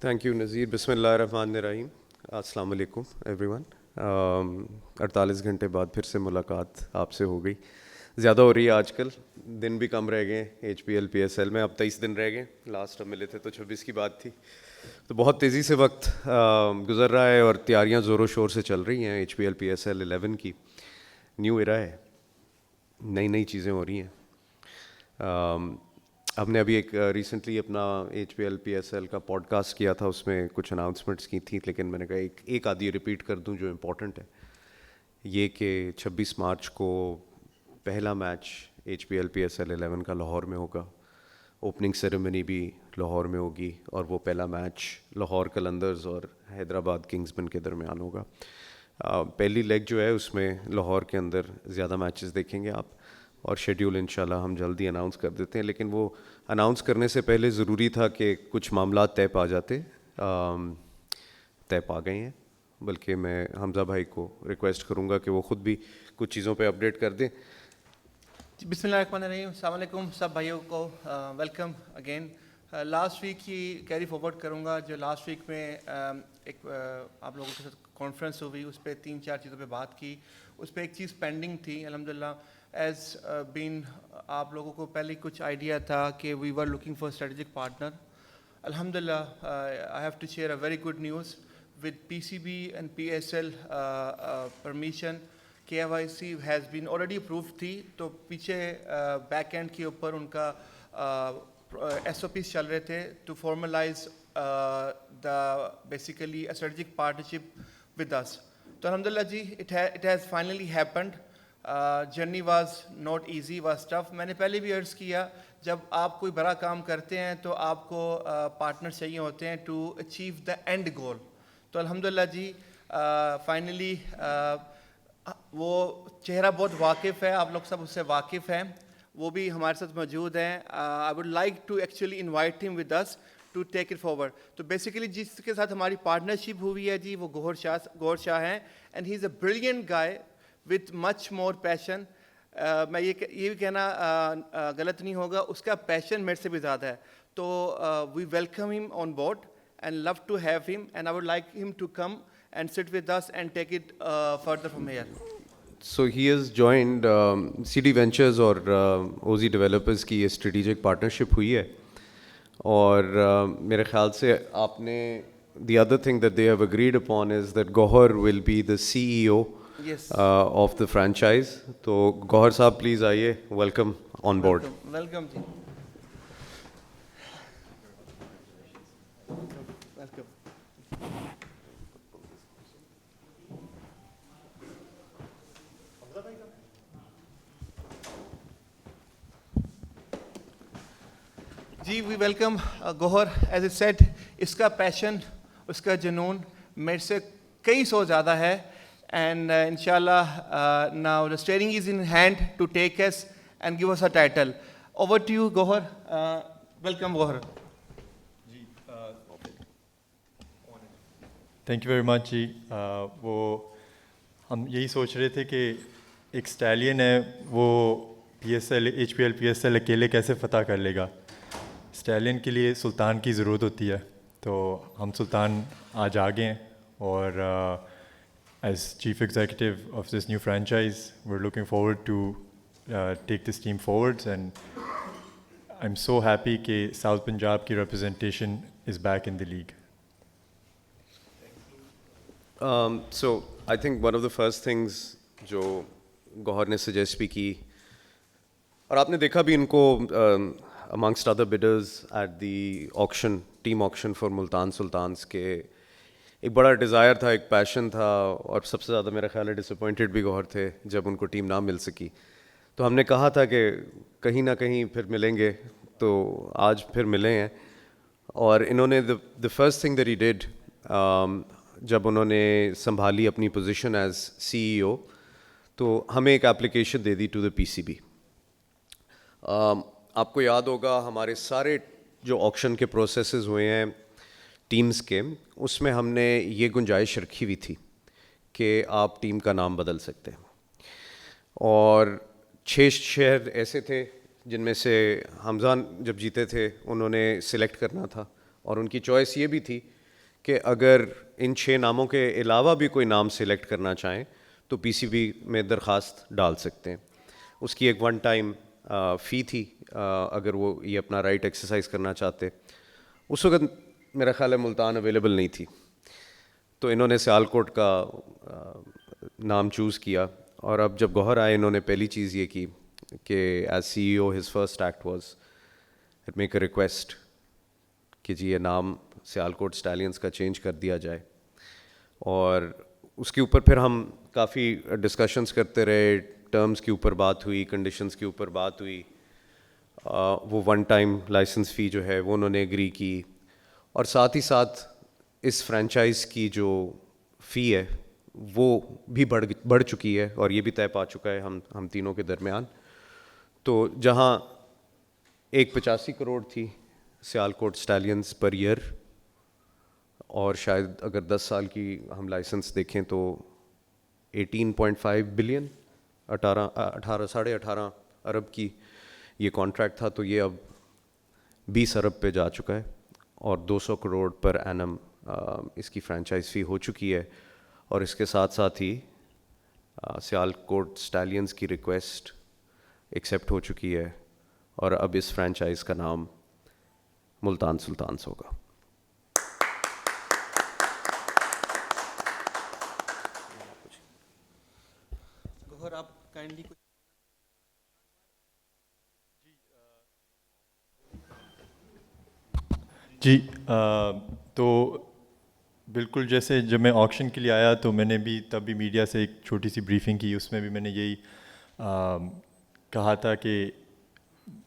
Thank you Nazir. بسم اللہ الرحمن الرحیم. السلام علیکم ایوری ون. 48 گھنٹے بعد پھر سے ملاقات آپ سے ہو گئی. زیادہ ہو رہی ہے آج کل, دن بھی کم رہ گئے H P L P S L میں. اب 23 دن رہ گئے, لاسٹ ہم ملے تھے تو 26 کی بات تھی. تو بہت تیزی سے وقت گزر رہا ہے اور تیاریاں زور و شور سے چل رہی ہیں. H P L P S L 11 کی نیو ایرا ہے, نئی نئی چیزیں ہو رہی ہیں. ہم نے ابھی ایک ریسنٹلی اپنا H P L P S L کا پوڈ کاسٹ کیا تھا, اس میں کچھ اناؤنسمنٹس کی تھیں, لیکن میں نے کہا ایک آدھی ریپیٹ کر دوں جو امپورٹنٹ ہے. یہ کہ 26 مارچ کو پہلا match H P L P S L 11 کا لاہور میں ہوگا. اوپننگ سیریمنی بھی لاہور میں ہوگی, اور وہ پہلا میچ لاہور قلندرز اور حیدرآباد کنگزمن کے درمیان ہوگا. پہلی لیگ جو ہے اس میں لاہور کے اندر زیادہ میچز دیکھیں گے آپ, اور شیڈیول انشاءاللہ ہم جلدی اناؤنس کر دیتے ہیں. لیکن وہ اناؤنس کرنے سے پہلے ضروری تھا کہ کچھ معاملات طے پا جاتے. طے پا گئے ہیں, بلکہ میں حمزہ بھائی کو ریکویسٹ کروں گا کہ وہ خود بھی کچھ چیزوں پہ اپڈیٹ کر دیں. بسم اللہ الرحمن الرحیم. السلام علیکم سب بھائیوں کو, ویلکم اگین. لاسٹ ویک کی کیری فارورڈ کروں گا. جو لاسٹ ویک میں ایک آپ لوگوں کے ساتھ کانفرنس ہوئی, اس پہ 3-4 چیزوں پہ بات کی. اس پہ ایک چیز پینڈنگ تھی. الحمدللہ ایز بین آپ لوگوں کو پہلے کچھ آئیڈیا تھا کہ we are looking for strategic partner. الحمدللہ I have to share a very good news with P C B and P S L permission. K Y C has been already approve تھی, تو پیچھے back and کے اوپر ان کا S O Ps چل رہے تھے to formalize the basically strategic partnership with us. تو الحمدللہ جی it has finally happened. Journey was not easy, was tough. میں نے پہلے بھی عرض کیا, جب آپ کوئی بڑا کام کرتے ہیں تو آپ کو پارٹنر چاہیے ہوتے ہیں ٹو اچیو دا اینڈ گول. تو الحمدللہ جی فائنلی وہ چہرہ بہت واقف ہے, آپ لوگ سب اس سے واقف ہیں, وہ بھی ہمارے ساتھ موجود ہیں. I would like to actually invite ہم with us to take it forward. تو بیسیکلی جس کے ساتھ ہماری پارٹنرشپ ہوئی ہے جی, وہ گوہر شاہ ہیں, and he is a brilliant guy with much more passion. میں یہ بھی کہنا غلط نہیں ہوگا, اس کا پیشن میرے سے بھی زیادہ ہے. تو we welcome him on board and love to have him, and I would like him to come and sit with us and take it further from here. So he has joined CD Ventures اور OZ Developers کی یہ strategic partnership ہوئی ہے, اور میرے خیال سے آپ نے the other thing that they have agreed upon is that Gohar will be the CEO of the franchise. تو گوہر صاحب پلیز آئیے, ویلکم آن بورڈ. ویلکم جی. جی we welcome Gohar. As a set, اس کا پیشن, اس کا جنون میرے سے کئی سو زیادہ ہے, اینڈ انشاءاللہ now the steering is in hand to take us and give us a title. Over to you Gohar. Welcome Gohar. Thank you very much جی. وہ ہم یہی سوچ رہے تھے کہ ایک اسٹیلین ہے, وہ P S L H P L P S L اکیلے کیسے فتح کر لے گا. اسٹیلین کے لیے سلطان کی ضرورت ہوتی ہے, تو ہم سلطان آج آ گئے ہیں, اور as chief executive of this new franchise we are looking forward to take this team forwards, and I am so happy کہ ساؤتھ پنجاب کی representation is back in the league. So I think one of the first things جو گوہر نے suggest بھی کی, اور آپ نے دیکھا بھی ان کو amongst other bidders at the auction, team auction for Multan Sultans, کے ایک بڑا ڈیزائر تھا, ایک پیشن تھا, اور سب سے زیادہ میرا خیال ہے ڈس اپوائنٹڈ بھی گوہر تھے جب ان کو ٹیم نہ مل سکی. تو ہم نے کہا تھا کہ کہیں نہ کہیں پھر ملیں گے, تو آج پھر ملے ہیں. اور انہوں نے the first thing that he did, جب انہوں نے سنبھالی اپنی پوزیشن ایز سی ای او, تو ہمیں ایک اپلیکیشن دے دی to the P C B. آپ کو یاد ہوگا ہمارے سارے جو آکشن کے پروسیسز ہوئے ہیں ٹیمز کے, اس میں ہم نے یہ گنجائش رکھی ہوئی تھی کہ آپ ٹیم کا نام بدل سکتے ہیں, اور 6 شہر ایسے تھے جن میں سے حمزہ جب جیتے تھے انہوں نے سلیکٹ کرنا تھا اور ان کی چوائس یہ بھی تھی کہ اگر ان 6 ناموں کے علاوہ بھی کوئی نام سلیکٹ کرنا چاہیں تو پی سی بی میں درخواست ڈال سکتے ہیں. اس کی ایک ون ٹائم فی تھی اگر وہ یہ اپنا رائٹ ایکسرسائز کرنا چاہتے. اس وقت میرا خیال ہے ملتان اویلیبل نہیں تھی, تو انہوں نے سیالکوٹ کا نام چوز کیا. اور اب جب گوہر آئے انہوں نے پہلی چیز یہ کی کہ as C E O his first act was make a request کہ جی یہ نام سیالکوٹ اسٹیلینس کا چینج کر دیا جائے. اور اس کے اوپر پھر ہم کافی ڈسکشنز کرتے رہے, ٹرمز کے اوپر بات ہوئی, کنڈیشنز کے اوپر بات ہوئی. وہ ون ٹائم لائسنس فی جو ہے وہ انہوں نے ایگری کی, اور ساتھ ہی ساتھ اس فرینچائز کی جو فی ہے وہ بھی بڑھ چکی ہے, اور یہ بھی طے پا چکا ہے ہم تینوں کے درمیان. تو جہاں 85 کروڑ تھی سیالکوٹ اسٹیلینس پر ایئر, اور شاید اگر 10 سال کی ہم لائسنس دیکھیں تو 18.5 بلین 18.5 ارب کی یہ کانٹریکٹ تھا, تو یہ اب 20 ارب پہ جا چکا ہے, اور 200 کروڑ پر اینم اس کی فرینچائز فی ہو چکی ہے. اور اس کے ساتھ ساتھ ہی سیالکوٹ اسٹیلینس کی ریکویسٹ ایکسیپٹ ہو چکی ہے, اور اب اس فرینچائز کا نام ملتان سلطانز ہوگا. گوہر آپ کائنڈلی جی تو بالکل جیسے جب میں آکشن کے لیے آیا تو میں نے بھی تب بھی میڈیا سے ایک چھوٹی سی بریفنگ کی, اس میں بھی میں نے یہی کہا تھا کہ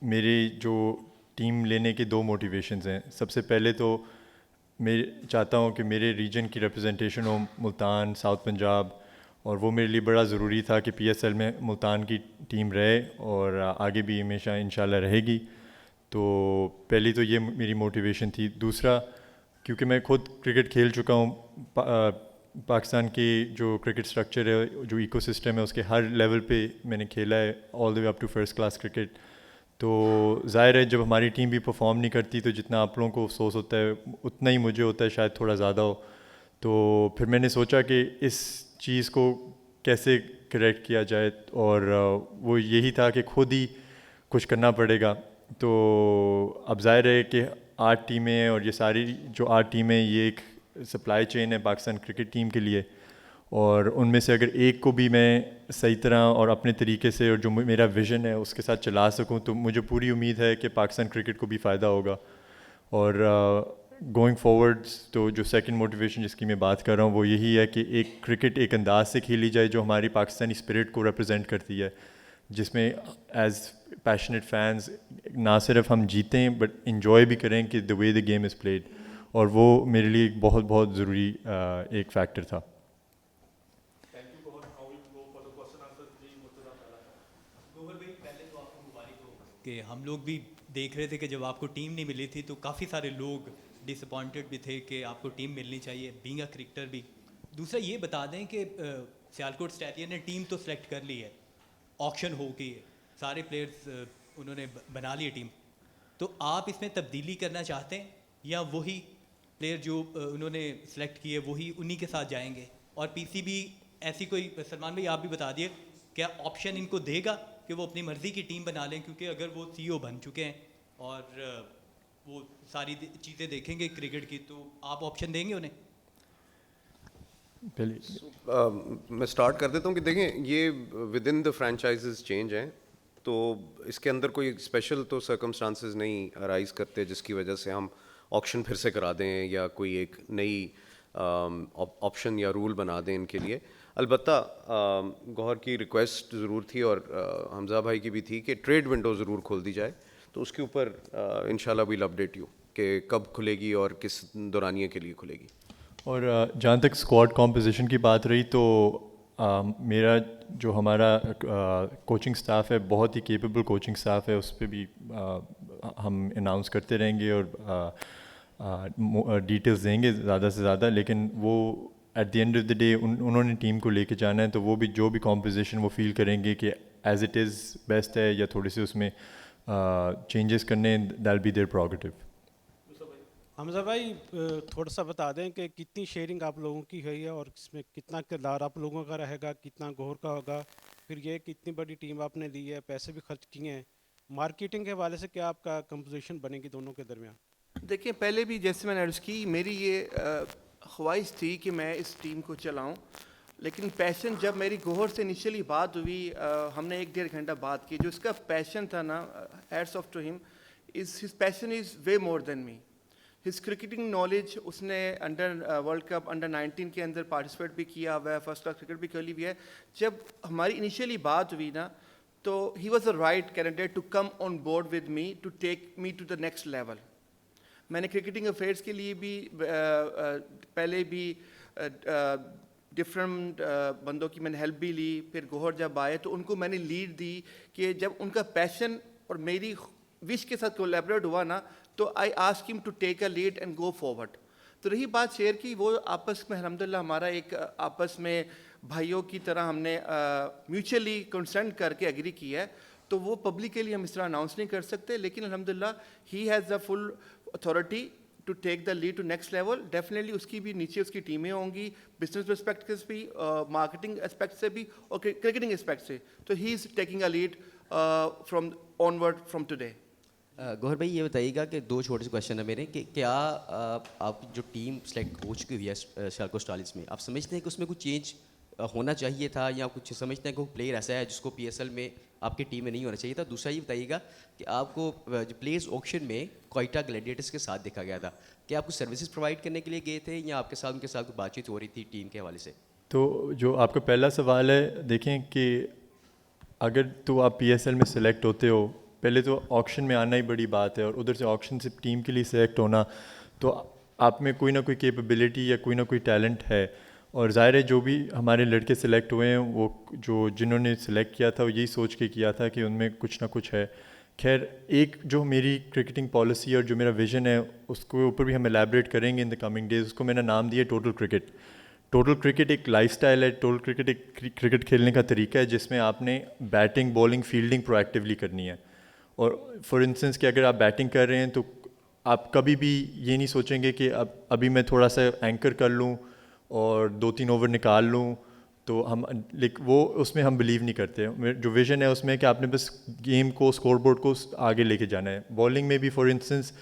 میرے جو ٹیم لینے کے 2 موٹیویشنز ہیں. سب سے پہلے تو میں چاہتا ہوں کہ میرے ریجن کی ریپرزنٹیشن ہو ملتان, ساؤتھ پنجاب, اور وہ میرے لیے بڑا ضروری تھا کہ پی ایس ایل میں ملتان کی ٹیم رہے اور آگے بھی ہمیشہ انشاءاللہ رہے گی. تو پہلی تو یہ میری موٹیویشن تھی. دوسرا, کیونکہ میں خود کرکٹ کھیل چکا ہوں, پاکستان کی جو کرکٹ سٹرکچر ہے, جو ایکو سسٹم ہے, اس کے ہر لیول پہ میں نے کھیلا ہے, all the way up to first class cricket. تو ظاہر ہے جب ہماری ٹیم بھی پرفارم نہیں کرتی تو جتنا آپ لوگوں کو افسوس ہوتا ہے اتنا ہی مجھے ہوتا ہے, شاید تھوڑا زیادہ ہو. تو پھر میں نے سوچا کہ اس چیز کو کیسے کریکٹ کیا جائے, اور وہ یہی تھا کہ خود ہی کچھ کرنا پڑے گا. تو اب ظاہر ہے کہ 8 ٹیمیں ہیں, اور یہ ساری جو 8 ٹیمیں یہ ایک سپلائی چین ہے پاکستان کرکٹ ٹیم کے لیے, اور ان میں سے اگر ایک کو بھی میں صحیح طرح اور اپنے طریقے سے اور جو میرا ویژن ہے اس کے ساتھ چلا سکوں تو مجھے پوری امید ہے کہ پاکستان کرکٹ کو بھی فائدہ ہوگا. اور گوئنگ فارورڈ تو جو سیکنڈ موٹیویشن جس کی میں بات کر رہا ہوں وہ یہی ہے کہ ایک کرکٹ ایک انداز سے کھیلی جائے جو ہماری پاکستانی اسپرٹ کو ریپرزینٹ کرتی ہے, جس میں ایز پیشنیٹ فینس نہ صرف ہم جیتیں بٹ انجوائے بھی کریں کہ دا وے دا گیم از پلیڈ, اور وہ میرے لیے ایک بہت بہت ضروری ایک فیکٹر تھا. کہ ہم لوگ بھی دیکھ رہے تھے کہ جب آپ کو ٹیم نہیں ملی تھی تو کافی سارے لوگ ڈس اپوائنٹڈ بھی تھے کہ آپ کو ٹیم ملنی چاہیے بینگ اے کرکٹر بھی. دوسرا یہ بتا دیں کہ سیالکوٹ اسٹیلین نے ٹیم تو سلیکٹ کر لی ہے, آکشن ہو گئی ہے, سارے پلیئرز انہوں نے بنا لی ٹیم, تو آپ اس میں تبدیلی کرنا چاہتے ہیں یا وہی پلیئر جو انہوں نے سلیکٹ کیے وہی انہی کے ساتھ جائیں گے؟ اور پی سی بی ایسی کوئی, سلمان بھائی آپ بھی بتا دیے, کیا آپشن ان کو دے گا کہ وہ اپنی مرضی کی ٹیم بنا لیں, کیونکہ اگر وہ سی او بن چکے ہیں اور وہ ساری چیزیں دیکھیں گے کرکٹ کی, تو آپ آپشن دیں گے انہیں؟ میں اسٹارٹ کر دیتا ہوں کہ دیکھیں یہ with in the franchises change ہیں, تو اس کے اندر کوئی اسپیشل تو سرکمسٹانسز نہیں ارائز کرتے جس کی وجہ سے ہم آکشن پھر سے کرا دیں یا کوئی ایک نئی آپشن یا رول بنا دیں ان کے لیے. البتہ گوہر کی ریکویسٹ ضرور تھی اور حمزہ بھائی کی بھی تھی کہ ٹریڈ ونڈو ضرور کھول دی جائے, تو اس کے اوپر انشاءاللہ ویل اپڈیٹ یو کہ کب کھلے گی اور کس دورانیے کے لیے کھلے گی. اور جہاں تک اسکواڈ کمپوزیشن کی بات رہی تو میرا جو ہمارا کوچنگ سٹاف ہے بہت ہی کیپیبل کوچنگ سٹاف ہے, اس پہ بھی ہم اناؤنس کرتے رہیں گے اور ڈیٹیلز دیں گے زیادہ سے زیادہ, لیکن وہ at the end of the day انہوں نے ٹیم کو لے کے جانا ہے, تو وہ بھی جو بھی کمپوزیشن وہ فیل کریں گے کہ ایز اٹ از بیسٹ ہے یا تھوڑے سے اس میں چینجز کرنے, دیل بی دیئر پروگیٹیو. حمزہ بھائی تھوڑا سا بتا دیں کہ کتنی شیئرنگ آپ لوگوں کی ہوئی ہے اور اس میں کتنا کردار آپ لوگوں کا رہے گا, کتنا گوہر کا ہوگا, پھر یہ کتنی بڑی ٹیم آپ نے لی ہے, پیسے بھی خرچ کیے ہیں, مارکیٹنگ کے حوالے سے کیا آپ کا کمپوزیشن بنے گی دونوں کے درمیان؟ دیکھیں پہلے بھی جیسے میں نے عرض کی, میری یہ خواہش تھی کہ میں اس ٹیم کو چلاؤں, لیکن پیشن جب میری گوہر سے انیشلی بات ہوئی, ہم نے 1-1.5 گھنٹہ بات کی, جو اس کا پیشن تھا نا, ہیٹس آف ٹو ہم, ہز پیشن از وے مور دین می. ہز کرکٹنگ نالج, اس نے انڈر ورلڈ کپ انڈر 19 کے اندر پارٹیسپیٹ بھی کیا ہوا ہے, فرسٹ کلاس کرکٹ بھی کر لی ہوئی ہے. جب ہماری انیشلی بات ہوئی نا, تو he was a right candidate to come on board with me to take me to the next level. میں نے کرکٹنگ افیئرس کے لیے بھی پہلے بھی ڈفرینٹ بندوں کی میں نے ہیلپ بھی لی, پھر گوہر جب آئے تو ان کو میں نے لیڈ دی کہ جب ان کا پیشن اور میری وش کے ساتھ کولیبریٹ ہوا نا, تو I ask him to take a lead and go forward. تو رہی بات شیئر کی, وہ آپس میں الحمدللہ ہمارا ایک آپس میں بھائیوں کی طرح ہم نے میوچلی کنسنٹ کر کے ایگری کی ہے, تو وہ پبلکلی ہم اس طرح اناؤنس نہیں کر سکتے, لیکن الحمدللہ he has a full authority to take the lead to next level. Definitely اس کی بھی نیچے اس کی ٹیمیں ہوں گی, بزنس پرسپیکٹو سے بھی, مارکیٹنگ اسپیکٹ سے بھی, اور کرکٹنگ اسپیکٹ سے. تو he is taking a lead from onward from today. Gohar بھائی یہ بتائیے گا کہ 2 چھوٹے سے کویشچن ہیں میرے, کہ کیا آپ جو ٹیم سلیکٹ ہو چکی ہوئی ہے سیالکوٹ اسٹالنس میں, آپ سمجھتے ہیں کہ اس میں کچھ چینج ہونا چاہیے تھا, یا کچھ سمجھتے ہیں کہ کوئی پلیئر ایسا ہے جس کو پی ایس ایل میں آپ کی ٹیم میں نہیں ہونا چاہیے تھا؟ دوسرا یہ بتائیے گا کہ آپ کو جو پلیئرز آکشن میں کوئٹہ گلیڈیٹرز کے ساتھ دیکھا گیا تھا, کیا آپ کو سروسز پرووائڈ کرنے کے لیے گئے تھے, یا آپ کے ساتھ ان کے ساتھ کوئی بات چیت ہو رہی تھی ٹیم کے حوالے سے؟ تو جو آپ کا پہلا سوال ہے, دیکھیں کہ اگر تو آپ پی ایس ایل میں سلیکٹ ہوتے ہو, پہلے تو آکشن میں آنا ہی بڑی بات ہے, اور ادھر سے آکشن سے ٹیم کے لیے سلیکٹ ہونا, تو آپ میں کوئی نہ کوئی کیپیبلٹی یا کوئی نہ کوئی ٹیلنٹ ہے. اور ظاہر ہے جو بھی ہمارے لڑکے سلیکٹ ہوئے ہیں, وہ جنہوں نے سلیکٹ کیا تھا وہ یہی سوچ کے کیا تھا کہ ان میں کچھ نہ کچھ ہے. خیر, ایک جو میری کرکٹنگ پالیسی اور جو میرا ویژن ہے, اس کے اوپر بھی ہم الیبریٹ کریں گے ان دا کمنگ ڈیز. اس کو میں نے نام دیا ٹوٹل کرکٹ. ٹوٹل کرکٹ ایک لائف سٹائل ہے, ٹوٹل کرکٹ ایک کرکٹ کھیلنے کا طریقہ ہے جس میں آپ نے بیٹنگ, بالنگ, فیلڈنگ پرو ایکٹیولی کرنی ہے. اور فار انسٹنس کہ اگر آپ بیٹنگ کر رہے ہیں تو آپ کبھی بھی یہ نہیں سوچیں گے کہ ابھی میں تھوڑا سا اینکر کر لوں اور 2-3 اوور نکال لوں, تو ہم وہ اس میں ہم بلیو نہیں کرتے. جو ویژن ہے اس میں کہ آپ نے بس گیم کو, اسکور بورڈ کو آگے لے کے جانا ہے. بالنگ میں بھی فار انسٹنس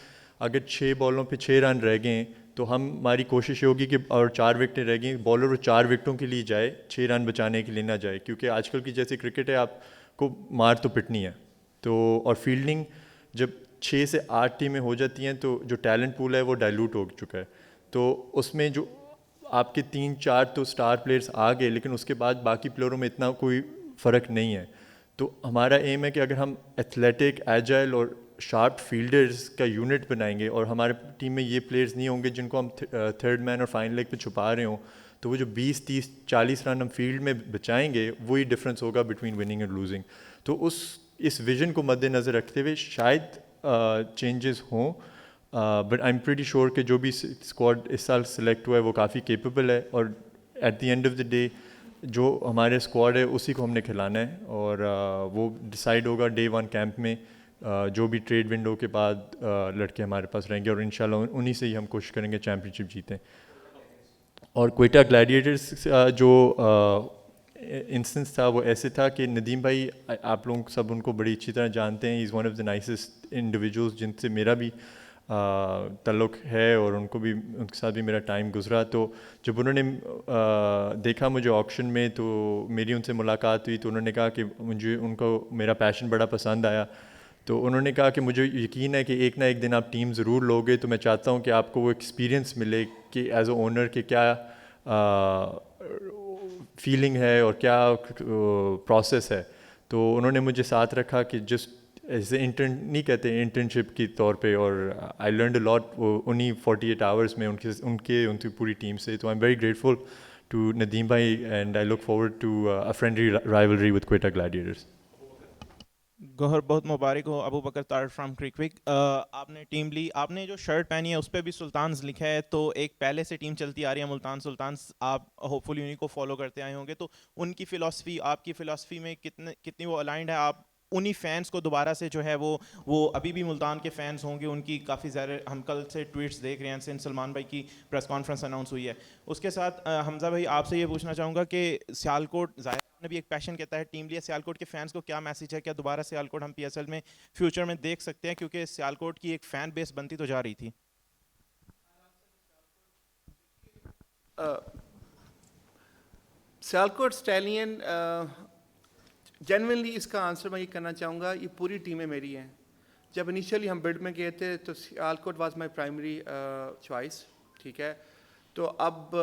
اگر 6 بالوں پہ 6 رن رہ گئے تو ہماری کوشش یہ ہوگی کہ, اور 4 وکٹیں رہ گئیں, بالر 4 وکٹوں کے لیے جائے, 6 رن بچانے کے لیے نہ جائے, کیونکہ آج کل کی جیسی کرکٹ ہے آپ کو مار تو پٹنی ہے. تو اور فیلڈنگ جب 6 سے 8 ٹیمیں ہو جاتی ہیں تو جو ٹیلنٹ پول ہے وہ ڈائلوٹ ہو چکا ہے. تو اس میں جو آپ کے 3-4 تو اسٹار پلیئرس آ گئے, لیکن اس کے بعد باقی پلیئروں میں اتنا کوئی فرق نہیں ہے. تو ہمارا ایم ہے کہ اگر ہم ایتھلیٹک, ایجائل اور شارپ فیلڈرز کا یونٹ بنائیں گے, اور ہمارے ٹیم میں یہ پلیئرز نہیں ہوں گے جن کو ہم تھرڈ مین اور فائنل لیگ پہ چھپا رہے ہوں, تو وہ جو 20-30-40 رن ہم فیلڈ میں بچائیں گے, وہی ڈفرینس ہوگا بٹوین وننگ اینڈ لوزنگ. تو اس ویژن کو مد نظر رکھتے ہوئے شاید چینجز ہوں, but I am pretty sure کہ جو بھی اسکواڈ اس سال سلیکٹ ہوا ہے وہ کافی کیپیبل ہے, اور at the end of the day جو ہمارے اسکواڈ ہے اسی کو ہم نے کھلانا ہے, اور وہ ڈیسائیڈ ہوگا ڈے 1 کیمپ میں, جو بھی ٹریڈ ونڈو کے بعد لڑکے ہمارے پاس رہیں گے, اور انشاءاللہ انہی سے ہی ہم کوشش کریں گے چیمپئن شپ جیتیں. اور کوئٹہ گلیڈیٹرز جو انسٹنس تھا وہ ایسے تھا کہ ندیم بھائی, آپ لوگ سب ان کو بڑی اچھی طرح جانتے ہیں, he is one of the nicest individuals جن سے میرا بھی تعلق ہے, اور ان کو بھی, ان کے ساتھ بھی میرا ٹائم گزرا. تو جب انہوں نے دیکھا مجھے آکشن میں, تو میری ان سے ملاقات ہوئی, تو انہوں نے کہا کہ مجھے ان کو میرا پیشن بڑا پسند آیا. تو انہوں نے کہا کہ مجھے یقین ہے کہ ایک نہ ایک دن آپ ٹیم ضرور لوگے, تو میں چاہتا ہوں کہ آپ کو وہ ایکسپیرینس ملے کہ ایز اے اونر کہ کیا فیلنگ ہے اور کیا پروسیس ہے. تو انہوں نے مجھے ساتھ رکھا کہ جسٹ ایز اے انٹرن نہیں کہتے, انٹرنشپ کی طور پہ, اور آئی لرنڈ اے لاٹ انہی 48 آورس میں ان کی پوری ٹیم سے. تو I am very grateful to Nadeem بھائی, and I look forward to a friendly rivalry with Quetta gladiators. Gohar بہت مبارک ہو. ابو بکر طارق فرام کرکوک. آپ نے ٹیم لی, آپ نے جو شرٹ پہنی ہے اس پہ بھی سلطانز لکھا ہے, تو ایک پہلے سے ٹیم چلتی آ رہی ہے ملتان سلطانز, آپ ہوپ فلی انہیں کو فالو کرتے آئے ہوں گے, تو ان کی فلاسفی آپ کی فلاسفی میں کتنی وہ الائنڈ ہے؟ آپ انہی فینس کو دوبارہ سے جو ہے وہ ابھی بھی ملتان کے فینس ہوں گے, ان کی کافی زیادہ, ہم کل سے ٹویٹس دیکھ رہے ہیں, سن سلمان بھائی کی پریس کانفرنس اناؤنس ہوئی ہے. اس کے ساتھ حمزہ بھائی آپ سے یہ پوچھنا چاہوں گا کہ سیالکوٹ, ظاہر نے بھی ایک پیشن کہتا ہے ٹیم لیا, سیالکوٹ کے فینس کو کیا میسیج ہے, کیا دوبارہ سیالکوٹ ہم PSL میں فیوچر میں دیکھ سکتے ہیں, کیونکہ سیالکوٹ کی ایک فین بیس بنتی تو جا رہی تھی. سیالکوٹ اسٹیلین جینوینلی اس کا آنسر میں یہ کرنا چاہوں گا, یہ پوری ٹیمیں میری ہیں. جب انیشیلی ہم بڈ میں گئے تھے تو Sialkot was my primary choice, ٹھیک ہے. تو اب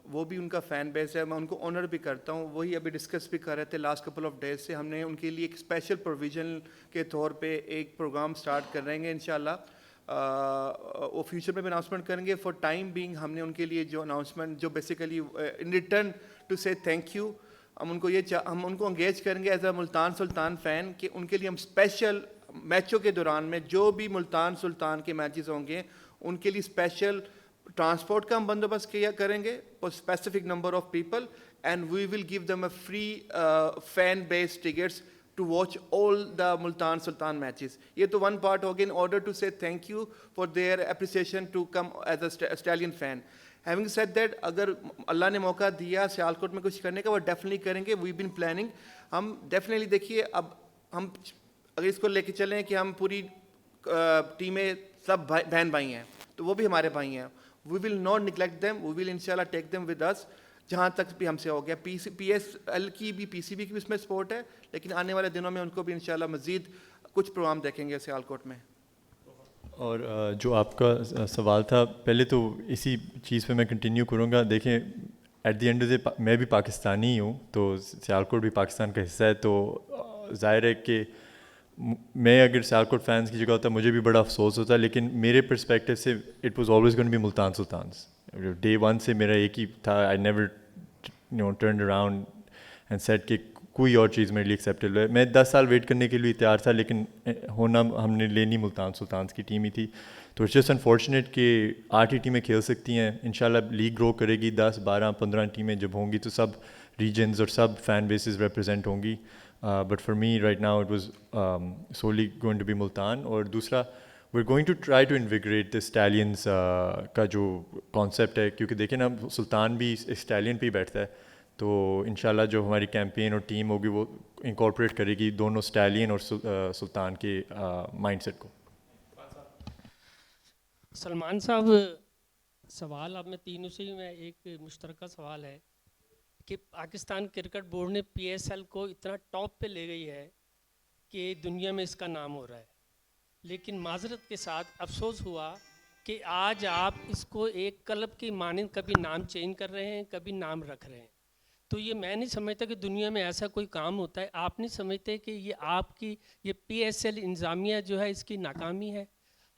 وہ بھی ان کا فین بیس ہے, میں ان کو آنر بھی کرتا ہوں. وہی ابھی ڈسکس بھی کر رہے تھے لاسٹ کپل آف ڈیز سے, ہم نے ان کے لیے ایک اسپیشل پروویژن کے طور پہ ایک پروگرام اسٹارٹ کر رہے ہیں انشاءاللہ. وہ فیوچر میں بھی اناؤنسمنٹ کریں گے. فار ٹائم بینگ ہم نے ان کے لیے جو اناؤنسمنٹ, جو بیسیکلی ان ریٹرن ٹو سے تھینک یو, ہم ان کو انگیج کریں گے as a Multan Sultan fan, کہ ان کے لیے ہم اسپیشل میچوں کے دوران میں جو بھی ملتان سلطان کے میچز ہوں گے ان کے لیے اسپیشل ٹرانسپورٹ کا ہم بندوبست کیا کریں گے for specific number of people, and we will give them a free fan base tickets to watch all the Multan Sultan matches. یہ تو one part ہوگا in order to say thank you for their appreciation to come as a stallion fan. Having said that, اگر اللہ نے موقع دیا سیالکوٹ میں کچھ کرنے کا, وہ ڈیفینیٹلی کریں گے. we've been planning. ہم ڈیفینیٹلی دیکھیے, اب ہم اگر اس کو لے کے چلیں کہ ہم پوری ٹیمیں سب بہن بھائی ہیں, تو وہ بھی ہمارے بھائی ہیں. we will not neglect them, we will inshallah take them with us جہاں تک بھی ہم سے ہو گیا. PSL کی بھی PCB کی بھی اس میں سپورٹ ہے, لیکن آنے والے دنوں میں ان کو بھی انشاءاللہ مزید کچھ پروگرام دیکھیں گے سیالکوٹ میں. اور جو آپ کا سوال تھا پہلے, تو اسی چیز پہ میں کنٹینیو کروں گا. دیکھیں ایٹ دی اینڈ میں بھی پاکستانی ہی ہوں, تو سیالکوٹ بھی پاکستان کا حصہ ہے. تو ظاہر ہے کہ میں اگر سیالکوٹ فینس کی جگہ ہوتا مجھے بھی بڑا افسوس ہوتا, لیکن میرے پرسپیکٹیو سے it was always going to be Multan Sultans. Day one سے میرا ایک ہی تھا, I never turned around and said کہ کوئی اور چیز میرے لیے ایکسیپٹیبل ہے. میں 10 سال ویٹ کرنے کے لیے تیار تھا, لیکن ہونا ہم نے لینی ملتان سلطانز کی ٹیم ہی تھی. تو اٹس جسٹ انفارچونیٹ کہ 8 ہی ٹیمیں کھیل سکتی ہیں. انشاءاللہ لیگ گرو کرے گی, 10 12 15 ٹیمیں جب ہوں گی تو سب ریجنز اور سب فین بیسز ریپرزینٹ ہوں گی. But for me right now it was solely going to be Multan. اور دوسرا, we are going to try to invigorate the stallions کا جو کانسیپٹ ہے, کیونکہ دیکھیں نا سلطان بھی اسٹیلین پہ ہی بیٹھتا ہے. تو انشاءاللہ جو ہماری کیمپین اور ٹیم ہوگی وہ انکارپوریٹ کرے گی دونوں اسٹیلین اور سلطان کے مائنڈ سیٹ کو. سلمان صاحب, سوال اب میں تینوں سے ہی, میں ایک مشترکہ سوال ہے کہ پاکستان کرکٹ بورڈ نے PSL کو اتنا ٹاپ پہ لے گئی ہے کہ دنیا میں اس کا نام ہو رہا ہے, لیکن معذرت کے ساتھ افسوس ہوا کہ آج آپ اس کو ایک کلب کی مانند کبھی نام چینج کر رہے ہیں, کبھی نام رکھ رہے ہیں. تو یہ میں نہیں سمجھتا کہ دنیا میں ایسا کوئی کام ہوتا ہے. آپ نہیں سمجھتے کہ یہ آپ کی یہ PSL انتظامیہ جو ہے اس کی ناکامی ہے؟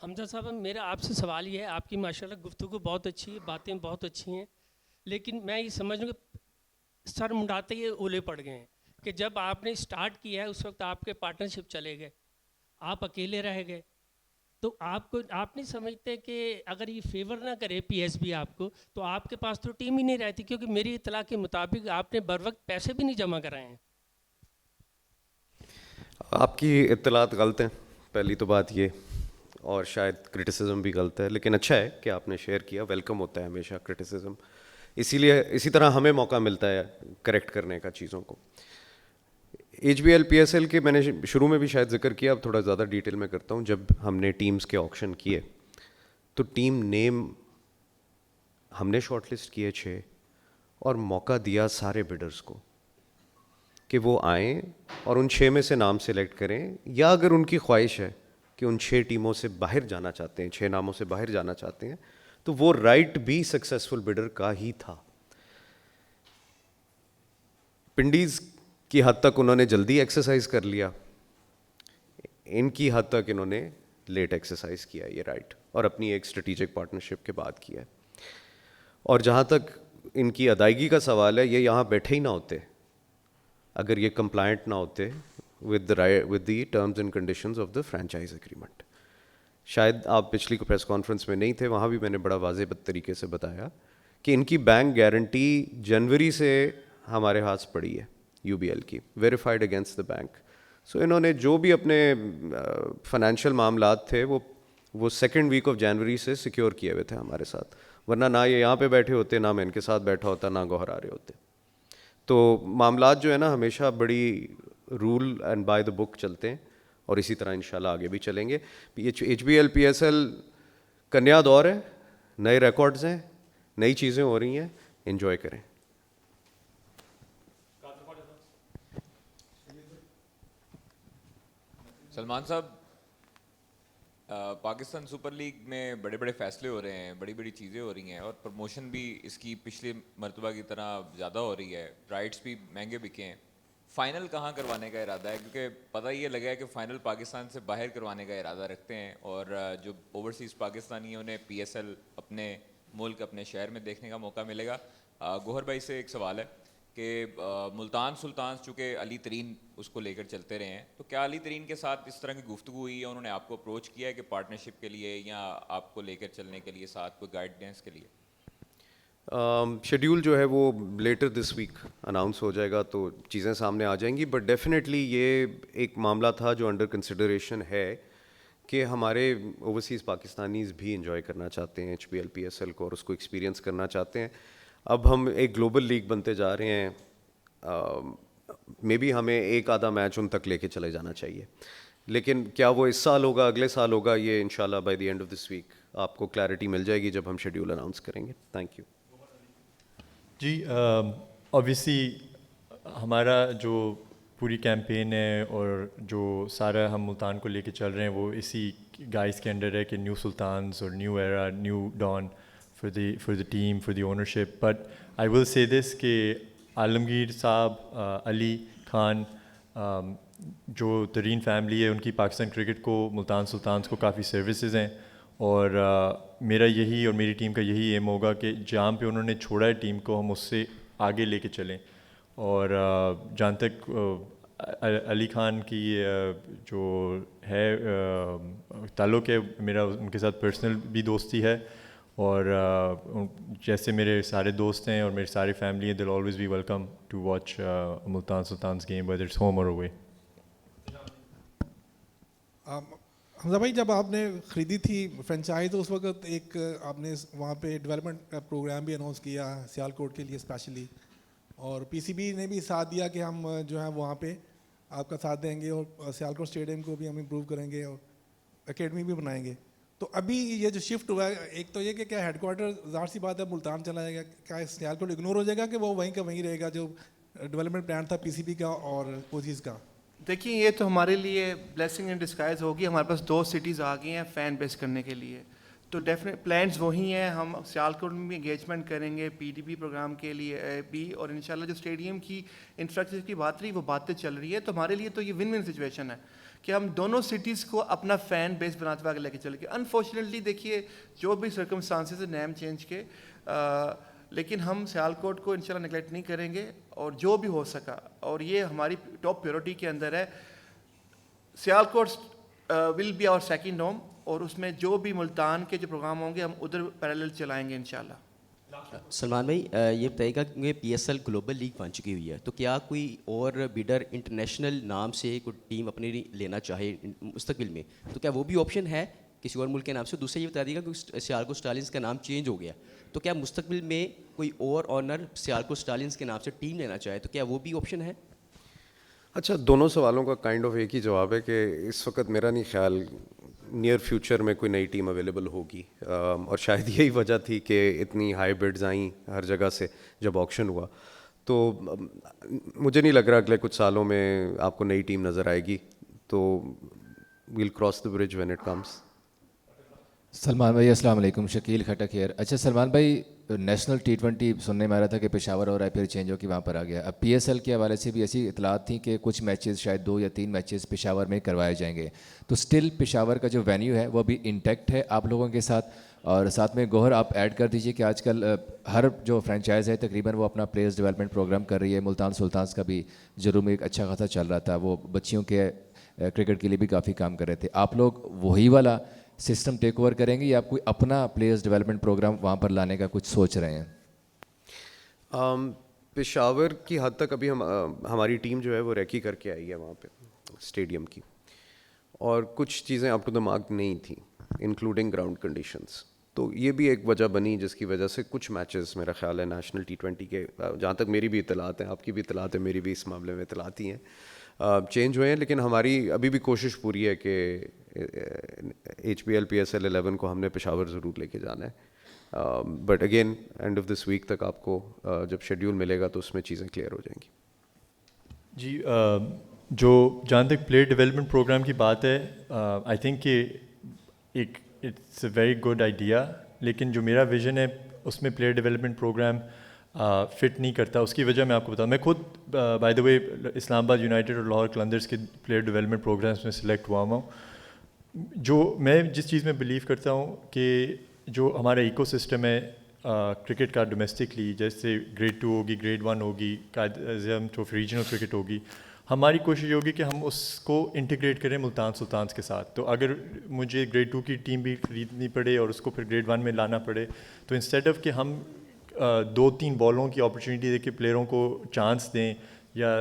حمزہ صاحب, میرا آپ سے سوال یہ ہے, آپ کی ماشاءاللہ گفتگو بہت اچھی ہے, باتیں بہت اچھی ہیں, لیکن میں یہ سمجھ لوں کہ سر منڈاتے یہ اولے پڑ گئے ہیں کہ جب آپ نے اسٹارٹ کیا ہے اس وقت آپ کے پارٹنرشپ چلے گئے, آپ اکیلے رہ گئے. تو آپ نہیں سمجھتے کہ اگر یہ فیور نہ کرے PSB آپ کو, تو آپ کے پاس تو ٹیم ہی نہیں رہتی, کیونکہ میری اطلاع کے مطابق آپ نے بر وقت پیسے بھی نہیں جمع کرائے ہیں. آپ کی اطلاعات غلط ہیں, پہلی تو بات یہ, اور شاید کرٹیسزم بھی غلط ہے, لیکن اچھا ہے کہ آپ نے شیئر کیا. ویلکم ہوتا ہے ہمیشہ کرٹیسزم, اسی طرح ہمیں موقع ملتا ہے کریکٹ کرنے کا چیزوں کو. HBL PSL کے میں نے شروع میں بھی شاید ذکر کیا, اب تھوڑا زیادہ ڈیٹیل میں کرتا ہوں. جب ہم نے ٹیمز کے آکشن کیے تو ٹیم نیم ہم نے شارٹ لسٹ کیے 6, اور موقع دیا سارے بڈرز کو کہ وہ آئیں اور ان 6 میں سے نام سلیکٹ کریں, یا اگر ان کی خواہش ہے کہ ان 6 ٹیموں سے باہر جانا چاہتے ہیں, 6 ناموں سے باہر جانا چاہتے ہیں, تو وہ رائٹ بھی سکسیزفل بڈر کا ہی تھا. پنڈیز کی حد تک انہوں نے جلدی ایکسرسائز کر لیا, ان کی حد تک انہوں نے لیٹ ایکسرسائز کیا یہ رائٹ, اور اپنی ایک اسٹریٹجک پارٹنرشپ کے بعد کیا ہے. اور جہاں تک ان کی ادائیگی کا سوال ہے, یہ یہاں بیٹھے ہی نہ ہوتے اگر یہ کمپلائنٹ نہ ہوتے with the terms and conditions of the franchise agreement. شاید آپ پچھلی پریس کانفرنس میں نہیں تھے, وہاں بھی میں نے بڑا واضح طریقے سے بتایا کہ ان کی بینک گارنٹی جنوری سے ہمارے ہاتھ پڑی ہے UBL کی, ویریفائڈ اگینسٹ دا بینک. سو انہوں نے جو بھی اپنے فائنینشیل معاملات تھے وہ سیکنڈ ویک آف جنوری سے سیکیور کیے ہوئے تھے ہمارے ساتھ, ورنہ نہ یہ یہاں پہ بیٹھے ہوتے, نہ میں ان کے ساتھ بیٹھا ہوتا, نہ گوہر آ رہے ہوتے. تو معاملات جو ہے نا ہمیشہ بڑی رول اینڈ بائی دا بک چلتے ہیں, اور اسی طرح انشاءاللہ آگے بھی چلیں گے. HBL PSL کا نیا دور ہے, نئے ریکارڈز ہیں, نئی چیزیں ہو رہی ہیں, انجوائے کریں. سلمان صاحب, پاکستان سپر لیگ میں بڑے بڑے فیصلے ہو رہے ہیں, بڑی بڑی چیزیں ہو رہی ہیں, اور پروموشن بھی اس کی پچھلے مرتبہ کی طرح زیادہ ہو رہی ہے, رائٹس بھی مہنگے بکے ہیں. فائنل کہاں کروانے کا ارادہ ہے؟ کیونکہ پتہ یہ لگا ہے کہ فائنل پاکستان سے باہر کروانے کا ارادہ رکھتے ہیں, اور جو اوورسیز پاکستانی ہیں انہیں PSL اپنے ملک, اپنے شہر میں دیکھنے کا موقع ملے گا. گوہر بھائی سے ایک سوال ہے کہ ملتان سلطان چونکہ علی ترین اس کو لے کر چلتے رہے ہیں, تو کیا علی ترین کے ساتھ اس طرح کی گفتگو ہوئی ہے, انہوں نے آپ کو اپروچ کیا ہے کہ پارٹنرشپ کے لیے یا آپ کو لے کر چلنے کے لیے ساتھ کوئی گائیڈنس کے لیے؟ شیڈیول جو ہے وہ لیٹر دس ویک اناؤنس ہو جائے گا تو چیزیں سامنے آ جائیں گی, بٹ ڈیفینیٹلی یہ ایک معاملہ تھا جو انڈر کنسیڈریشن ہے کہ ہمارے اوورسیز پاکستانیز بھی انجوائے کرنا چاہتے ہیں HBL PSL کو, اور اس کو ایکسپیرینس کرنا چاہتے ہیں. اب ہم ایک گلوبل لیگ بنتے جا رہے ہیں, مے بی ہمیں ایک آدھا میچ ان تک لے کے چلے جانا چاہیے, لیکن کیا وہ اس سال ہوگا, اگلے سال ہوگا, یہ انشاءاللہ by the end of this week آپ کو کلیئرٹی مل جائے گی جب ہم شیڈیول اناؤنس کریں گے. Thank you. جی اوبیسلی ہمارا جو پوری کیمپین ہے اور جو سارا ہم ملتان کو لے کے چل رہے ہیں وہ اسی گائز کے انڈر ہے کہ نیو سلطانز اور new era, new dawn for the team, for the ownership. But I will say this کہ عالمگیر صاحب, علی خان, جو ترین فیملی ہے, ان کی پاکستان کرکٹ کو, ملتان سلطانز کو کافی سروسز ہیں, اور میرا یہی اور میری ٹیم کا یہی ایم ہوگا کہ جہاں پہ انہوں نے چھوڑا ہے ٹیم کو ہم اس سے آگے لے کے چلیں. اور جہاں تک علی خان کی جو ہے تعلق ہے, میرا ان کے ساتھ پرسنل بھی دوستی ہے, اور جیسے میرے سارے دوست ہیں اور میری ساری فیملی ہیں, they'll always be welcome to watch Multan Sultans game whether it's home اور اوے. حمزہ بھائی, جب آپ نے خریدی تھی فرینچائز تو اس وقت ایک آپ نے وہاں پہ ڈیولپمنٹ پروگرام بھی اناؤنس کیا سیالکوٹ کے لیے اسپیشلی, اور PCB نے بھی ساتھ دیا کہ ہم جو ہے وہاں پہ آپ کا ساتھ دیں گے, اور سیالکوٹ اسٹیڈیم کو بھی ہم امپروو کریں گے اور اکیڈمی بھی بنائیں گے. تو ابھی یہ جو شفٹ ہوا ہے, ایک تو یہ کہ کیا ہیڈ کوارٹر ظاہر سی بات ہے ملتان چلا جائے گا, کیا سیالکوٹ اگنور ہو جائے گا کہ وہ وہیں کا وہیں رہے گا جو ڈیولپمنٹ پلان تھا PCB کا اور اوورسیز کا؟ دیکھیں یہ تو ہمارے لیے بلیسنگ ان ڈسگائز ہوگی, ہمارے پاس 2 سٹیز آ گئی ہیں فین بیس کرنے کے لیے, تو ڈیفینیٹ پلانس وہی ہیں. ہم سیالکوٹ میں بھی انگیجمنٹ کریں گے PDP پروگرام کے لیے بھی, اور انشاءاللہ جو اسٹیڈیم کی انفراسٹرکچر کی بات رہی وہ باتیں چل رہی ہے, تو ہمارے لیے تو یہ ون ون سچویشن ہے کہ ہم دونوں سٹیز کو اپنا فین بیس بناتے ہوئے آگے لے کے چلیں گے. انفارچونیٹلی دیکھیے جو بھی سرکمسٹانسز ہیں نیم چینج کے, لیکن ہم سیالکوٹ کو انشاءاللہ نگلیکٹ نہیں کریں گے, اور جو بھی ہو سکا, اور یہ ہماری ٹاپ پیورٹی کے اندر ہے. Sialkot will be our second home, اور اس میں جو بھی ملتان کے جو پروگرام ہوں گے ہم ادھر پیرالل چلائیں گے انشاءاللہ. سلمان بھائی یہ بتائیے گا کہ PSL گلوبل لیگ بن چکی ہوئی ہے, تو کیا کوئی اور بیڈر انٹرنیشنل نام سے کوئی ٹیم اپنے لینا چاہے مستقبل میں, تو کیا وہ بھی آپشن ہے کسی اور ملک کے نام سے؟ دوسرا یہ بتا دیے گا کہ سیالکوٹ اسٹالینز کا نام چینج ہو گیا, تو کیا مستقبل میں کوئی اور آنر سیالکوٹ اسٹالینز کے نام سے ٹیم لینا چاہے تو کیا وہ بھی آپشن ہے؟ اچھا, دونوں سوالوں کا کائنڈ آف ایک ہی جواب ہے کہ اس وقت میرا نہیں خیال نیئر فیوچر میں کوئی نئی ٹیم اویلیبل ہوگی, اور شاید یہی وجہ تھی کہ اتنی ہائی بڈز آئیں ہر جگہ سے جب آکشن ہوا. تو مجھے نہیں لگ رہا اگلے کچھ سالوں میں آپ کو نئی ٹیم نظر آئے گی, تو we'll cross the bridge when it comes. Salman بھائی السلام علیکم, شکیل کھٹک ہیئر. اچھا سلمان بھائی, نیشنل T20 سننے میں آ رہا تھا کہ پشاور ہو رہا ہے, پھر چینج ہو کے وہاں پر آ گیا. اب PSL کے حوالے سے بھی ایسی اطلاعات تھیں کہ کچھ میچز شاید 2 یا 3 میچز پشاور میں کروائے جائیں گے, تو اسٹل پشاور کا جو وینیو ہے وہ بھی انٹیکٹ ہے آپ لوگوں کے ساتھ. اور ساتھ میں گوہر آپ ایڈ کر دیجئے کہ آج کل ہر جو فرینچائز ہے تقریباً وہ اپنا پلیئرز ڈیولپمنٹ پروگرام کر رہی ہے. ملتان سلطانز کا بھی جرو میں ایک اچھا خاصا چل رہا تھا, وہ بچیوں کے کرکٹ کے لیے بھی کافی کام کر رہے تھے. آپ لوگ وہی والا سسٹم ٹیک اوور کریں گے یا آپ کوئی اپنا پلیئرز ڈیولپمنٹ پروگرام وہاں پر لانے کا کچھ سوچ رہے ہیں؟ پشاور کی حد تک ابھی ہماری ٹیم جو ہے وہ ریکی کر کے آئی ہے وہاں پہ, اسٹیڈیم کی, اور کچھ چیزیں اپ ٹو دا مارک نہیں تھیں انکلوڈنگ گراؤنڈ کنڈیشنز. تو یہ بھی ایک وجہ بنی جس کی وجہ سے کچھ میچز میرا خیال ہے نیشنل T20 کے, جہاں تک میری بھی اطلاعات ہیں, آپ کی بھی اطلاعات ہیں, میری بھی اس معاملے میں اطلاعات ہی ہیں, چینج ہوئے ہیں. لیکن ہماری ابھی بھی کوشش پوری ہے کہ HBL PSL 11 کو ہم نے پشاور ضرور لے کے جانا ہے. But again end of this week تک آپ کو جب شیڈیول ملے گا تو اس میں چیزیں کلیئر ہو جائیں گی. جی, جو جہاں تک پلیئر ڈیولپمنٹ پروگرام کی بات ہے, آئی تھنک کہ ایک it's a very good idea, لیکن جو میرا ویژن ہے اس میں پلیئر ڈیولپمنٹ پروگرام فٹ نہیں کرتا. اس کی وجہ میں آپ کو بتاؤں, میں خود بائی دا وے اسلام آباد یونائٹیڈ اور لاہور قلندرز کے پلیئر ڈیولپمنٹ پروگرامس میں سلیکٹ ہوا ہوں. جو میں جس چیز میں بلیو کرتا ہوں کہ جو ہمارا ایکو سسٹم ہے کرکٹ کا ڈومیسٹکلی, جیسے گریڈ 2 ہوگی, گریڈ 1 ہوگی, Quaid Azam trophy regional cricket ہوگی, ہماری کوشش یہ ہوگی کہ ہم اس کو انٹیگریٹ کریں ملتان سلطانز کے ساتھ. تو اگر مجھے گریڈ 2 کی ٹیم بھی خریدنی پڑے اور اس کو پھر گریڈ 1 میں لانا پڑے, تو انسٹیڈ آف کہ ہم 2-3 بالوں کی اپرچونیٹی دے کے پلیئروں کو چانس دیں یا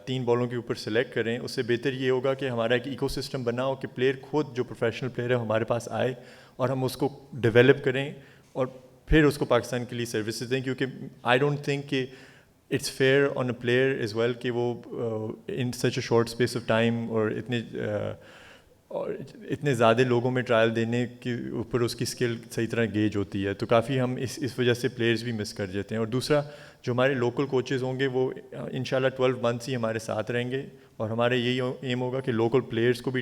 3 بالوں کے اوپر سلیکٹ کریں, اس سے بہتر یہ ہوگا کہ ہمارا ایک ایکو سسٹم بنا ہو کہ پلیئر خود جو پروفیشنل پلیئر ہے ہمارے پاس آئے اور ہم اس کو ڈیولپ کریں اور پھر اس کو پاکستان کے لیے سروسز دیں. کیونکہ آئی ڈونٹ تھنک کہ it's fair on a player as well کہ وہ in such a short space of time اور اتنے زیادہ لوگوں میں ٹرائل دینے کے اوپر اس کی اسکل صحیح طرح گیج ہوتی ہے. تو کافی ہم اس وجہ سے پلیئرز بھی مس کر جاتے ہیں. اور دوسرا, جو ہمارے لوکل کوچز ہوں گے وہ انشاءاللہ 12 منتھس ہی ہمارے ساتھ رہیں گے, اور ہمارا یہی ایم ہوگا کہ لوکل پلیئرز کو بھی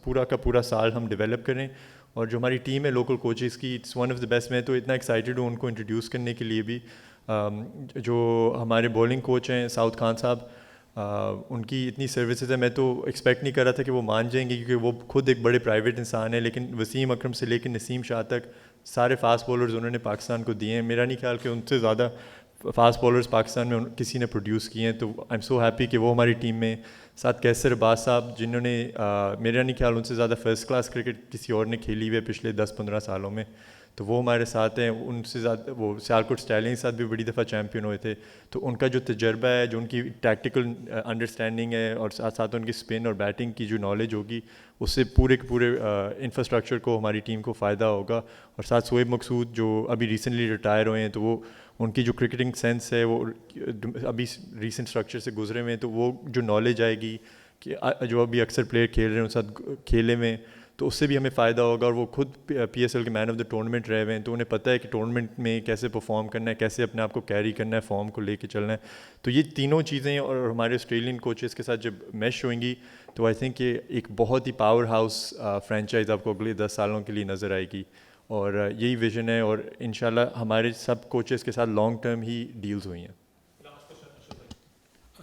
پورا کا پورا سال ہم ڈیولپ کریں. اور جو ہماری ٹیم ہے لوکل کوچز کی, it's one of the best. میں تو اتنا ایکسائٹیڈ ہوں ان کو انٹروڈیوس کرنے کے لیے بھی. جو ہمارے بولنگ کوچ ہیں سعود خان صاحب, ان کی اتنی سروسز ہے, میں تو ایکسپیکٹ نہیں کر رہا تھا کہ وہ مان جائیں گے, کیونکہ وہ خود ایک بڑے پرائیویٹ انسان ہیں. لیکن وسیم اکرم سے لے کے نسیم شاہ تک سارے فاسٹ بولرز انہوں نے پاکستان کو دیے ہیں. میرا نہیں خیال کہ ان سے زیادہ فاسٹ بولرز پاکستان میں کسی نے پروڈیوس کیے ہیں. تو آئی ایم سو ہیپی کہ وہ ہماری ٹیم میں. ساتھ کیسر عباس صاحب, جنہوں نے میرا نہیں خیال ان سے زیادہ فرسٹ کلاس کرکٹ کسی اور نے کھیلی ہوئی ہے پچھلے 10-15 سالوں میں, تو وہ ہمارے ساتھ ہیں. ان سے زیادہ وہ سیالکوٹ اسٹیلنگ کے ساتھ بھی بڑی دفعہ چیمپئن ہوئے تھے. تو ان کا جو تجربہ ہے, جو ان کی ٹیکٹیکل انڈرسٹینڈنگ ہے, اور ساتھ ساتھ ان کی اسپن اور بیٹنگ کی جو نالج ہوگی, اس سے پورے کے پورے انفراسٹرکچر کو ہماری ٹیم کو فائدہ ہوگا. اور ساتھ سویب مقصود جو ابھی ریسنٹلی ریٹائر ہوئے ہیں, تو وہ ان کی جو کرکٹنگ سینس ہے وہ ابھی ریسنٹ اسٹرکچر سے گزرے ہوئے ہیں. تو وہ جو نالج آئے گی کہ جو ابھی اکثر پلیئر کھیل رہے ہیں ان کے ساتھ کھیلے میں, تو اس سے بھی ہمیں فائدہ ہوگا. اور وہ خود PSL کے مین آف دا ٹورنامنٹ رہے ہوئے ہیں, تو انہیں پتہ ہے کہ ٹورنامنٹ میں کیسے پرفارم کرنا ہے, کیسے اپنے آپ کو کیری کرنا ہے, فارم کو لے کے چلنا ہے. تو یہ تینوں چیزیں اور ہمارے آسٹریلین کوچز کے ساتھ جب میش ہوئیں گی, تو آئی تھنک کہ ایک بہت ہی پاور ہاؤس فرینچائز آپ کو اگلے 10 سالوں کے لیے نظر آئے گی. اور یہی ویژن ہے, اور انشاءاللہ ہمارے سب کوچز کے ساتھ لانگ ٹرم ہی ڈیلز ہوئی ہیں.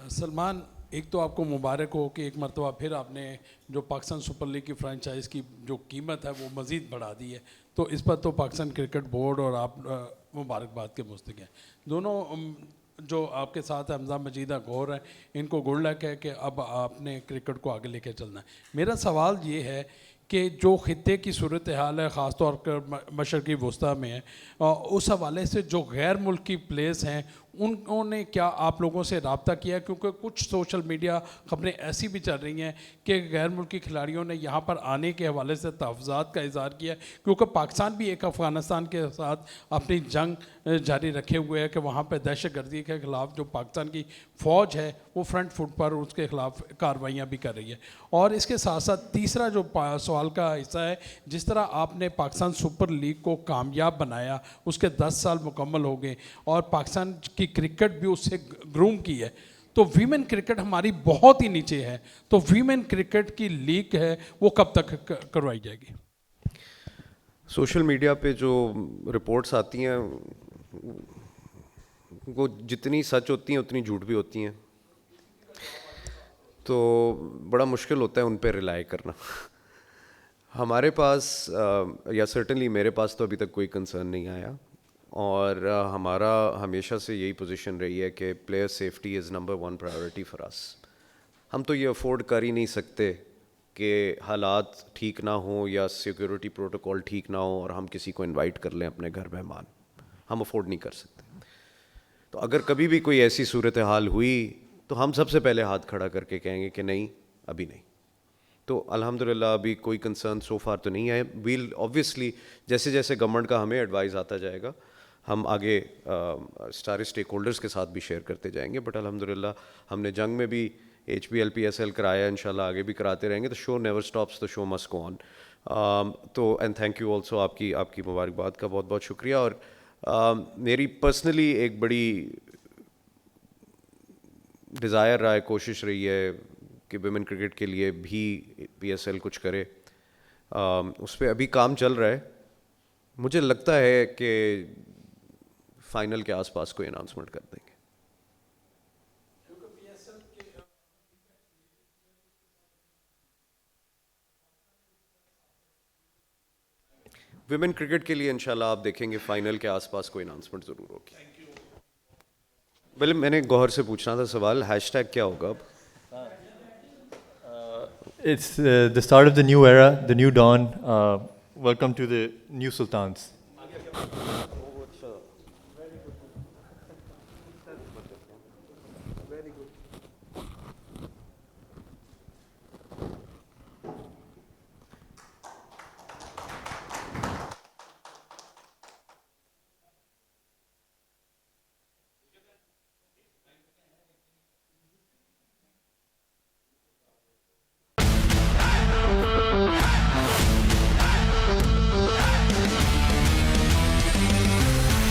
سلمان, ایک تو آپ کو مبارک ہو کہ ایک مرتبہ پھر آپ نے جو پاکستان سپر لیگ کی فرانچائز کی جو قیمت ہے وہ مزید بڑھا دی ہے, تو اس پر تو پاکستان کرکٹ بورڈ اور آپ مبارکباد کے مستحق ہیں. دونوں جو آپ کے ساتھ حمزہ مجیدہ غور ہیں, ان کو گڈ لک ہے کہ اب آپ نے کرکٹ کو آگے لے کے چلنا ہے. میرا سوال یہ ہے کہ جو خطے کی صورتحال ہے خاص طور پر مشرقی وسطیٰ میں ہے, اس حوالے سے جو غیر ملکی پلیئرز ہیں انہوں نے کیا آپ لوگوں سے رابطہ کیا؟ کیونکہ کچھ سوشل میڈیا خبریں ایسی بھی چل رہی ہیں کہ غیر ملکی کھلاڑیوں نے یہاں پر آنے کے حوالے سے تحفظات کا اظہار کیا, کیونکہ پاکستان بھی ایک افغانستان کے ساتھ اپنی جنگ جاری رکھے ہوئے ہے کہ وہاں پہ دہشت گردی کے خلاف جو پاکستان کی فوج ہے وہ فرنٹ فٹ پر اس کے خلاف کارروائیاں بھی کر رہی ہے. اور اس کے ساتھ ساتھ تیسرا جو سوال کا حصہ ہے, جس طرح آپ نے پاکستان سپر لیگ کو کامیاب بنایا, اس کے 10 سال مکمل ہو گئے اور پاکستان کی کرکٹ بھی اس سے گروم کی ہے, تو ویمن کرکٹ ہماری بہت ہی نیچے ہے, تو ویمن کرکٹ کی لیگ ہے وہ کب تک کروائی جائے گی؟ سوشل میڈیا پہ جو رپورٹس آتی ہیں وہ جتنی سچ ہوتی ہیں اتنی جھوٹ بھی ہوتی ہیں, تو بڑا مشکل ہوتا ہے ان پہ ریلائی کرنا. ہمارے پاس یا سرٹنلی میرے پاس تو ابھی تک کوئی کنسرن نہیں آیا, اور ہمارا ہمیشہ سے یہی پوزیشن رہی ہے کہ player safety is number 1 priority for us. ہم تو یہ افورڈ کر ہی نہیں سکتے کہ حالات ٹھیک نہ ہوں یا سیکیورٹی پروٹوکول ٹھیک نہ ہوں اور ہم کسی کو انوائٹ کر لیں اپنے گھر مہمان. ہم افورڈ نہیں کر سکتے. تو اگر کبھی بھی کوئی ایسی صورتحال ہوئی تو ہم سب سے پہلے ہاتھ کھڑا کر کے کہیں گے کہ نہیں, ابھی نہیں. تو الحمدللہ ابھی کوئی کنسرن سو فار تو نہیں ہے. ویل آبویسلی جیسے جیسے گورنمنٹ کا ہمیں ایڈوائز آتا جائے گا ہم آگے سارے اسٹیک ہولڈرس کے ساتھ بھی شیئر کرتے جائیں گے. بٹ الحمدللہ ہم نے جنگ میں بھی HPL PSL کرایا, انشاءاللہ آگے بھی کراتے رہیں گے. تو شو نیور اسٹاپس, تو شو مسٹ گو آن. تو اینڈ تھینک یو آلسو, آپ کی مبارکباد کا بہت بہت شکریہ. اور میری پرسنلی ایک بڑی ڈیزائر رہا ہے, کوشش رہی ہے کہ ویمن کرکٹ کے لیے بھی PSL کچھ کرے. اس پہ ابھی کام چل رہا ہے. مجھے لگتا ہے کہ فائنل کے آس پاس کوئی اناؤنسمنٹ کر دیں گے. ویمن کرکٹ کے لیے انشاءاللہ آپ دیکھیں گے فائنل کے آس پاس کوئی اناؤنسمنٹ ضرور ہوگی. میں نے گوہر سے پوچھنا تھا سوال, ہیش ٹیگ کیا ہوگا اب؟ It's the start of the new era, the new dawn. Welcome to the new Sultans.